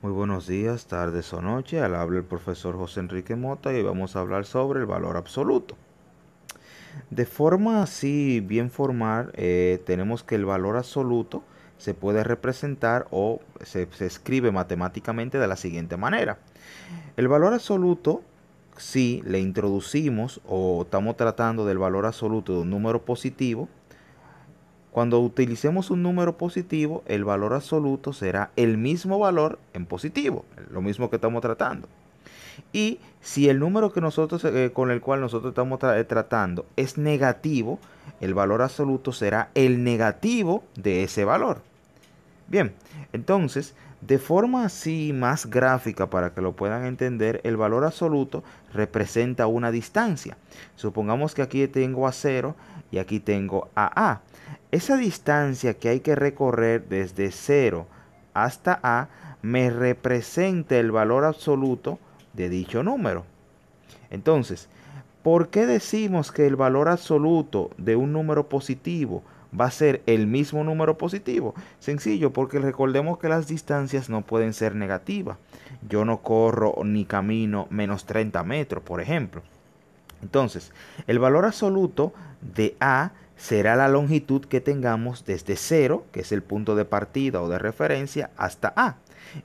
Muy buenos días, tardes o noches. Al habla el profesor José Enrique Mota y hoy vamos a hablar sobre el valor absoluto. De forma así bien formal, tenemos que el valor absoluto se puede representar o se escribe matemáticamente de la siguiente manera. El valor absoluto, si le introducimos o estamos tratando del valor absoluto de un número positivo, cuando utilicemos un número positivo, el valor absoluto será el mismo valor en positivo, lo mismo que estamos tratando. Y si el número que nosotros, con el cual nosotros estamos tratando es negativo, el valor absoluto será el negativo de ese valor. Bien, entonces, de forma así más gráfica para que lo puedan entender, el valor absoluto representa una distancia. Supongamos que aquí tengo a cero y aquí tengo a A. Esa distancia que hay que recorrer desde cero hasta A me representa el valor absoluto de dicho número. Entonces, ¿por qué decimos que el valor absoluto de un número positivo va a ser el mismo número positivo? Sencillo, porque recordemos que las distancias no pueden ser negativas. Yo no corro ni camino menos 30 metros, por ejemplo. Entonces, el valor absoluto de A será la longitud que tengamos desde cero, que es el punto de partida o de referencia, hasta A.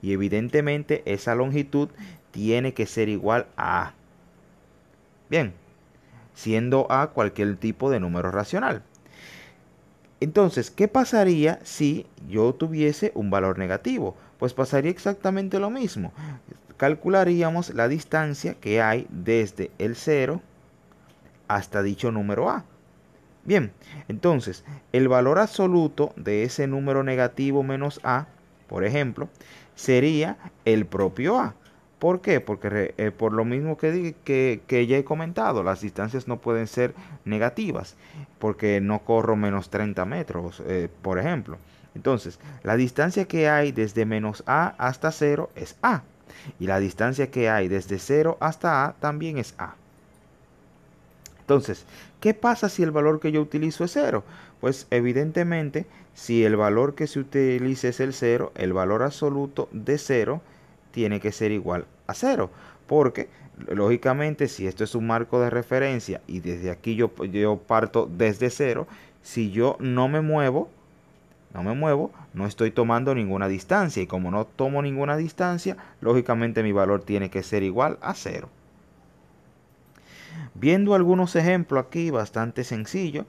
Y evidentemente esa longitud tiene que ser igual a A. Bien, siendo A cualquier tipo de número racional. Entonces, ¿qué pasaría si yo tuviese un valor negativo? Pues pasaría exactamente lo mismo. Calcularíamos la distancia que hay desde el cero hasta dicho número A. Bien, entonces, el valor absoluto de ese número negativo menos A, por ejemplo, sería el propio A. ¿Por qué? Porque por lo mismo que ya he comentado, las distancias no pueden ser negativas, porque no corro menos 30 metros, por ejemplo. Entonces, la distancia que hay desde menos A hasta cero es A. Y la distancia que hay desde cero hasta A también es A. Entonces, ¿qué pasa si el valor que yo utilizo es cero? Pues evidentemente, si el valor que se utilice es el cero, el valor absoluto de cero tiene que ser igual a cero. Porque, lógicamente, si esto es un marco de referencia y desde aquí yo parto desde cero, si yo no me muevo, no estoy tomando ninguna distancia. Y como no tomo ninguna distancia, lógicamente mi valor tiene que ser igual a cero. Viendo algunos ejemplos aquí bastante sencillo,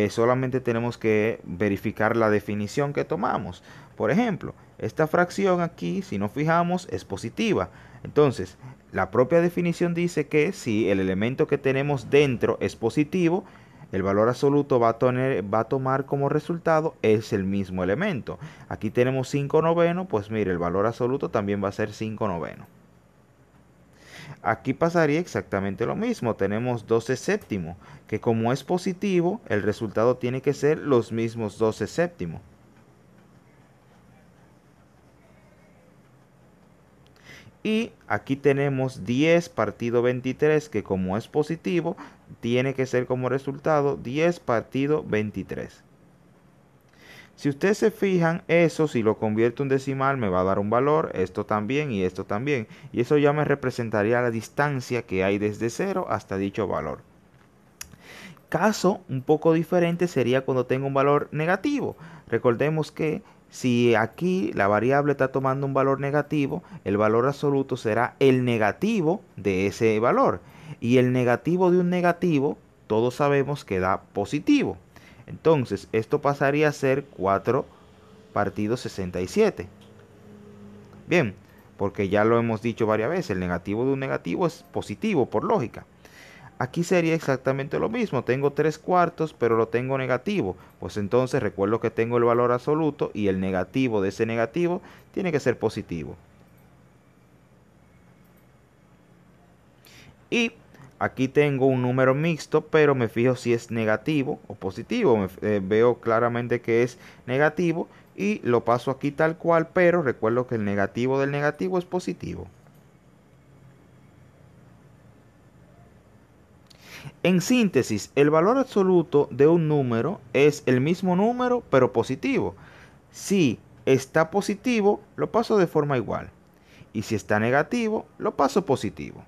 solamente tenemos que verificar la definición que tomamos. Por ejemplo, esta fracción aquí, si nos fijamos, es positiva. Entonces, la propia definición dice que si el elemento que tenemos dentro es positivo, el valor absoluto va a tomar como resultado es el mismo elemento. Aquí tenemos 5 novenos, pues mire, el valor absoluto también va a ser 5 novenos. Aquí pasaría exactamente lo mismo. Tenemos 12 séptimos, que como es positivo, el resultado tiene que ser los mismos 12 séptimos. Y aquí tenemos 10 partido 23, que como es positivo, tiene que ser como resultado 10 partido 23. Si ustedes se fijan, eso si lo convierto en decimal me va a dar un valor, esto también y esto también. Y eso ya me representaría la distancia que hay desde cero hasta dicho valor. Caso un poco diferente sería cuando tengo un valor negativo. Recordemos que si aquí la variable está tomando un valor negativo, el valor absoluto será el negativo de ese valor. Y el negativo de un negativo, todos sabemos que da positivo. Entonces, esto pasaría a ser 4 partido 67. Bien, porque ya lo hemos dicho varias veces, el negativo de un negativo es positivo por lógica. Aquí sería exactamente lo mismo. Tengo 3 cuartos, pero lo tengo negativo. Pues entonces recuerdo que tengo el valor absoluto y el negativo de ese negativo tiene que ser positivo. Y aquí tengo un número mixto, pero me fijo si es negativo o positivo. Veo claramente que es negativo y lo paso aquí tal cual, pero recuerdo que el negativo del negativo es positivo. En síntesis, el valor absoluto de un número es el mismo número, pero positivo. Si está positivo, lo paso de forma igual. Y si está negativo, lo paso positivo.